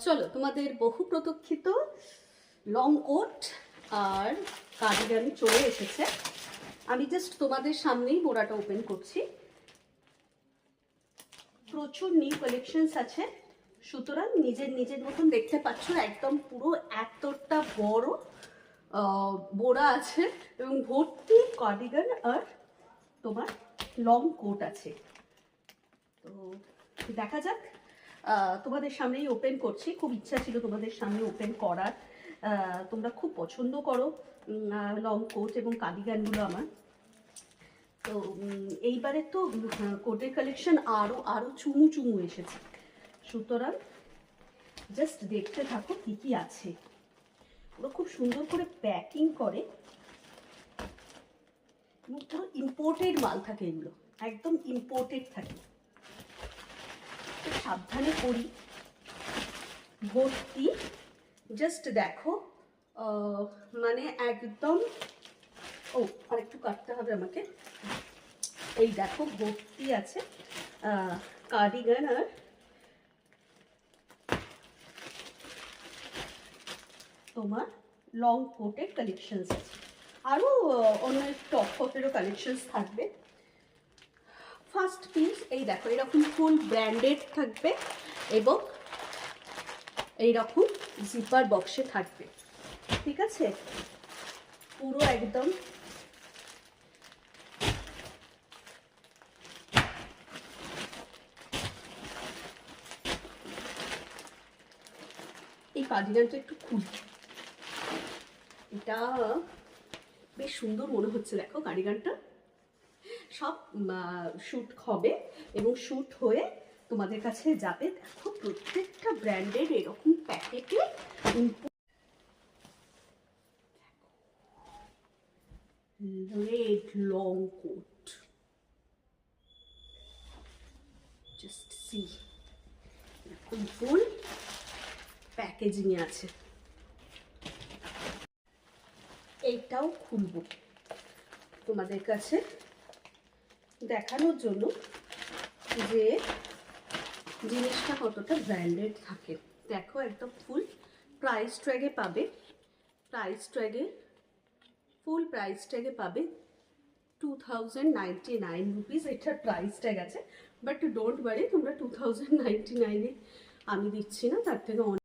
চলো তোমাদের বহু প্রতীক্ষিত লং কোট আর কার্ডিগান চলে এসেছে। আমি জাস্ট তোমাদের সামনেই বোড়াটা ওপেন করছি। প্রচুর নিউ কালেকশনস আছে, সুতরাং নিজের মতন দেখতে পাচ্ছ একদম পুরো এতটা বড় বোড়া আছে এবং ভর্তি কার্ডিগান আর তোমার লং কোট আছে। তো দেখা যাক, তোমাদের সামনেই ওপেন করছি। খুব ইচ্ছা ছিল তোমাদের সামনে ওপেন করার, তোমরা খুব পছন্দ করো লং কোট এবং কার্ডিগানগুলো আমার। তো এইবারে তো কোটের কালেকশন আরও চুমু এসেছে, সুতরাং জাস্ট দেখতে থাকো কি কি আছে। ওরা খুব সুন্দর করে প্যাকিং করে এবং পুরো ইম্পোর্টেড মাল থাকে, এগুলো একদম ইম্পোর্টেড থাকে। সাবধানে করি ভর্তি, জাস্ট দেখো মানে একদম। ও আর একটু কাটতে হবে আমাকে। এই দেখো ভর্তি আছে কার্ডিগান আর তোমার লং কোটের কালেকশনস আছে, আরও অন্য টপ টপেরও কালেকশনস থাকবে। ফার্স্ট পিস এই দেখো, এরকম ফুল ব্র্যান্ডেড থাকবে এবং এইরকম জিপার বক্সে থাকবে, ঠিক আছে? পুরো একদম এই কার্ডিগানটা একটু খুলি, এটা বেশ সুন্দর মনে হচ্ছে। দেখো কার্ডিগানটা সব শ্যুট হবে এবং শ্যুট হয়ে তোমাদের কাছে যাবে। দেখো প্রত্যেকটা ব্র্যান্ডেড এরকম প্যাকেটে red long coat. Just see, এরকম ফুল প্যাকেজিং এ আছে। এইটাও খুলবো তোমাদের কাছে দেখানোর জন্য যে জিনিসটা কতটা ব্র্যান্ডেড থাকে। দেখো একদম ফুল প্রাইস ট্যাগে পাবে, ফুল প্রাইস ট্যাগে পাবে 2099 রুপিস। এটার প্রাইস ট্যাগ আছে, বাট ডোন্ট ওয়ারি, তোমরা 2099 আমি দিচ্ছি না, তার থেকে